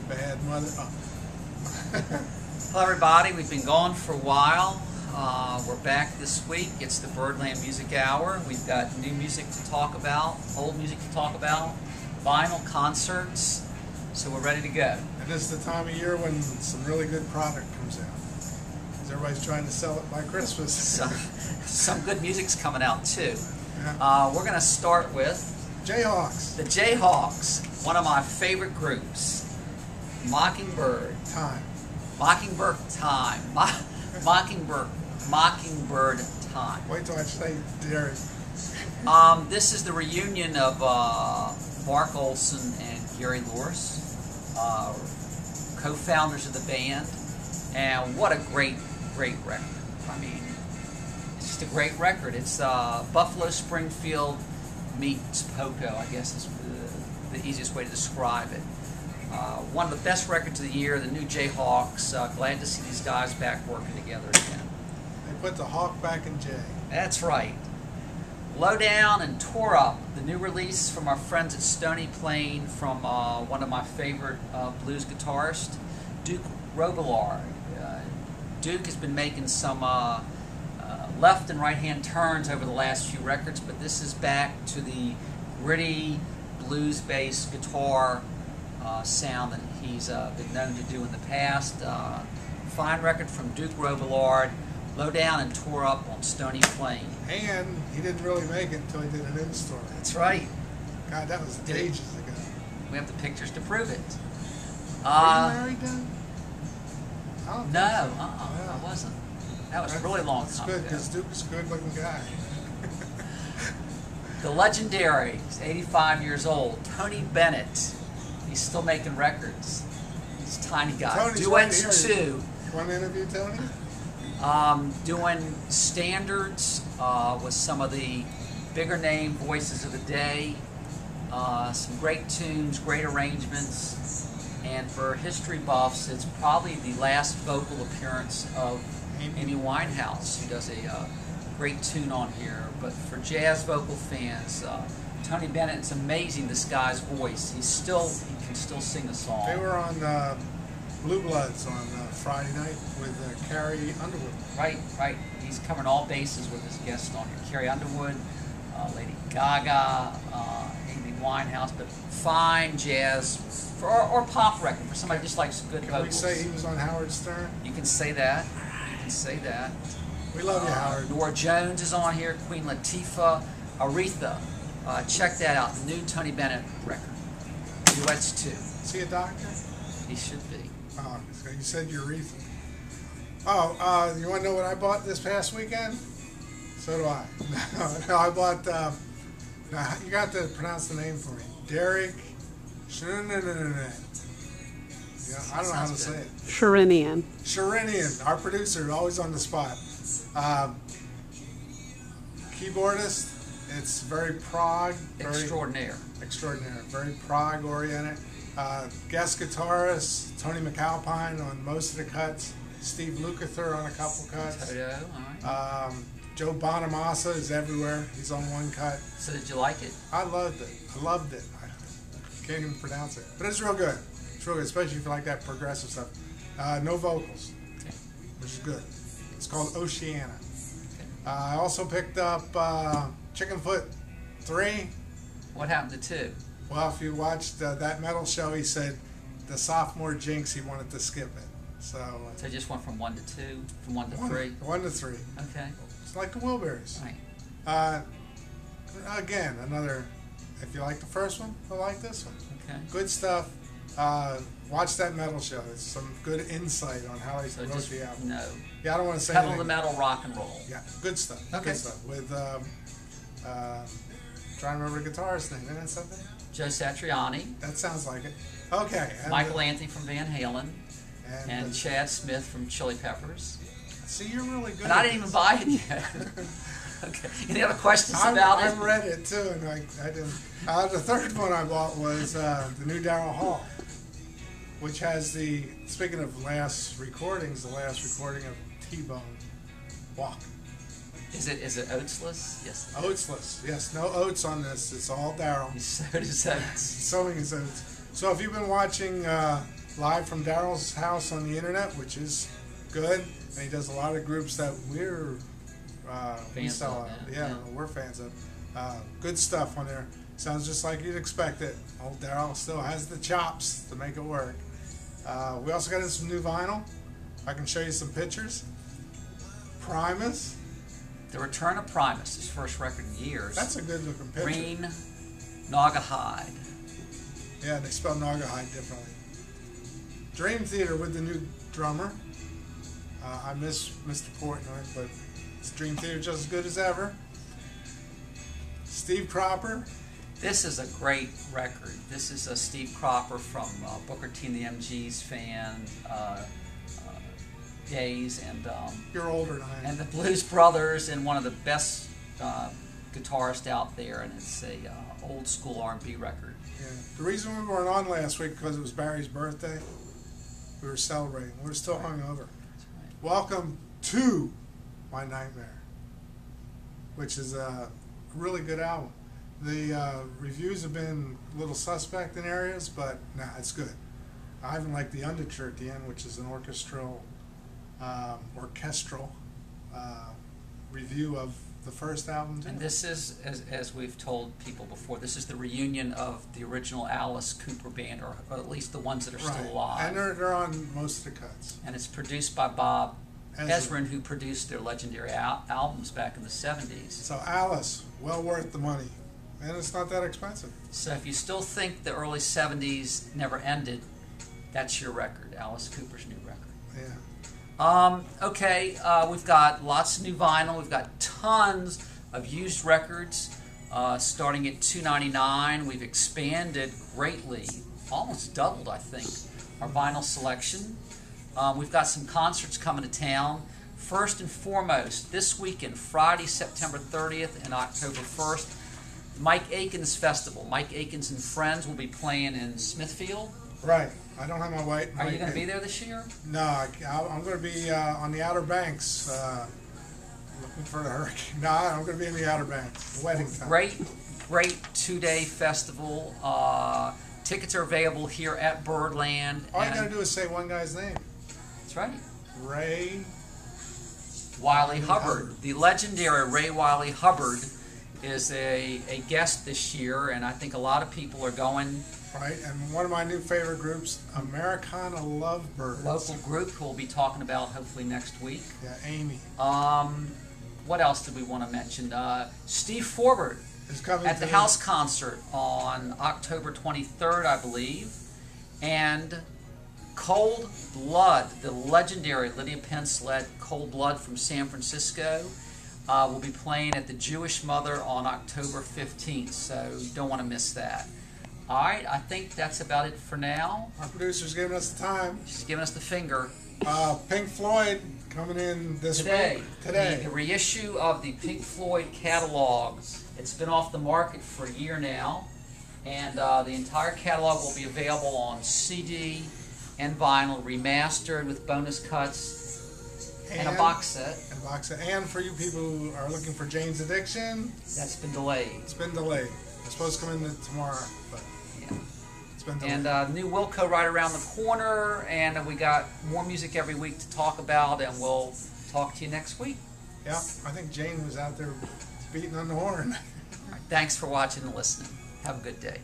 Bad mother. Oh. Hello everybody, we've been gone for a while. We're back this week. It's the Birdland Music Hour. We've got new music to talk about, old music to talk about, vinyl concerts, so we're ready to go. And this is the time of year when some really good product comes out. Because everybody's trying to sell it by Christmas. Some good music's coming out too. Yeah. We're going to start with Jayhawks. the Jayhawks, one of my favorite groups. Mockingbird Time. Mockingbird Time. Mockingbird Time. Wait till I say Derek. This is the reunion of Mark Olson and Gary Lewis, co-founders of the band, and what a great record. I mean, it's just a great record. It's Buffalo Springfield meets Poco, I guess is the easiest way to describe it. One of the best records of the year, the new Jayhawks. Glad to see these guys back working together again. They put the hawk back in Jay. That's right. Low Down and Tore Up, the new release from our friends at Stony Plain from one of my favorite blues guitarists, Duke Robillard. Duke has been making some left and right hand turns over the last few records, but this is back to the gritty blues-based guitar sound that he's been known to do in the past. Fine record from Duke Robillard, Low Down and Tore Up on Stony Plain. And he didn't really make it until he did an in-store. That's right. God, that was ages ago. We have the pictures to prove it. Were you married then? No, Yeah. I wasn't. That was a really long That's time good, ago. because Duke's a good-looking guy. The legendary, he's 85 years old, Tony Bennett. He's still making records. He's a tiny guy. Tony's Duets right here. too. Want to interview Tony? Doing standards with some of the bigger name voices of the day. Some great tunes, great arrangements. And for history buffs, it's probably the last vocal appearance of Amy Winehouse, who does a great tune on here. But for jazz vocal fans, Tony Bennett, it's amazing, this guy's voice. He can still sing a song. They were on Blue Bloods on Friday night with Carrie Underwood. Right. He's covering all bases with his guests on here. Carrie Underwood, Lady Gaga, Amy Winehouse, but fine jazz or pop record for somebody who just likes good vocals. Can we say he was on Howard Stern? You can say that. You can say that. We love you, Howard. Nora Jones is on here. Queen Latifah, Aretha. Check that out. The new Tony Bennett record. Duets too. Is he a doctor? He should be. Oh, so you said Aretha. Oh, you want to know what I bought this past weekend? So do I. No, I bought, now you got to pronounce the name for me. Derek Sherinian. Yeah, I don't know how to say it. Sherinian. Sherinian, our producer, always on the spot. Keyboardist. It's very prog. Extraordinaire. Very prog oriented. Guest guitarist Tony McAlpine on most of the cuts. Steve Lukather on a couple cuts. Toto, all right. Joe Bonamassa is everywhere. He's on one cut. So did you like it? I loved it. I can't even pronounce it. But it's real good. It's real good, especially if you like that progressive stuff. No vocals, Okay. which is good. It's called Oceana. Okay. I also picked up Chickenfoot 3. What happened to 2? Well, if you watched that metal show, he said the sophomore jinx, he wanted to skip it. So So it just went from 1 to 2, from 1 to 3? 1 to 3. Okay. It's like the Wilburys. Right. Again, another, if you like the first one, you'll like this one. Okay. Good stuff. Watch that metal show. It's some good insight on how they So wrote just the album. no. Yeah, I don't want to say Pedal anything. to metal rock and roll. Yeah, good stuff. Okay. Good stuff. With, trying to remember the guitarist's name. Isn't that something? Joe Satriani, That sounds like it. Okay. And Michael Anthony from Van Halen, and Chad Smith from Chili Peppers. See, you're really good. And I didn't even buy it yet. Okay. Any other questions about it? I read it too, and I didn't. The third one I bought was the new Daryl Hall, which has the, speaking of last recordings, the last recording of T-Bone Walk. Is it oatsless? Yes. Oatsless, yes. No oats on this. It's all Daryl. He sowed his oats. Sowing his oats. So if you've been watching live from Daryl's house on the internet, which is good. And he does a lot of groups that we sell out. Yeah, we're fans of. Good stuff on there. Sounds just like you'd expect it. Old Daryl still has the chops to make it work. We also got in some new vinyl. I can show you some pictures. Primus. The return of Primus, his first record in years. That's a good looking picture. Green Naugahyde. Yeah, they spell Naugahyde differently. Dream Theater with the new drummer. I miss Mr. Portnoy, but it's Dream Theater just as good as ever. Steve Cropper. This is a great record. This is a Steve Cropper from Booker T and the MGs fan days, and you're older than I am. And the Blues Brothers, and one of the best guitarists out there, and it's a old school R&B record. Yeah. The reason we weren't on last week because it was Barry's birthday. We were celebrating. We were still hungover. Right. Welcome to My Nightmare, which is a really good album. The reviews have been a little suspect in areas, but nah, it's good. I even like the underture at the end, which is an orchestral review of the first album too. And this is, as we've told people before, this is the reunion of the original Alice Cooper band, or at least the ones that are still alive. And they're on most of the cuts. And it's produced by Bob Ezrin, who produced their legendary albums back in the 70s. So Alice, well worth the money. And it's not that expensive. So if you still think the early 70s never ended, that's your record, Alice Cooper's new record. Yeah. Okay, we've got lots of new vinyl. We've got tons of used records, starting at $2.99. We've expanded greatly, almost doubled, I think, our vinyl selection. We've got some concerts coming to town. First and foremost, this weekend, Friday, September 30th and October 1st, Mike Akins Festival. Mike Akins and Friends will be playing in Smithfield. Right. I don't have my white. Are you going to be there this year? No, I'm going to be on the Outer Banks, looking for the hurricane. No, I'm going to be in the Outer Banks. Wedding time. Great 2-day festival. Tickets are available here at Birdland. All you got to do is say one guy's name. That's right. Ray Wiley Hubbard. The legendary Ray Wiley Hubbard is a guest this year, and I think a lot of people are going. Right, and one of my new favorite groups, Americana Lovebirds. Local group who we'll be talking about hopefully next week. Yeah, Amy. What else did we want to mention? Steve Forbert is coming at the house concert on October 23rd, I believe. And Cold Blood, the legendary Lydia Pence-led Cold Blood from San Francisco, will be playing at the Jewish Mother on October 15th, so you don't want to miss that. All right, I think that's about it for now. Our producer's giving us the time. She's giving us the finger. Pink Floyd coming in this week. Today. The reissue of the Pink Floyd catalog. It's been off the market for a year now, and the entire catalog will be available on CD and vinyl, remastered with bonus cuts and a box set. And for you people who are looking for Jane's Addiction, that's been delayed. It's been delayed. It's supposed to come in tomorrow, but it's been delayed. And new Wilco right around the corner, and we got more music every week to talk about, and we'll talk to you next week. Yeah, I think Jane was out there beating on the horn. All right, thanks for watching and listening. Have a good day.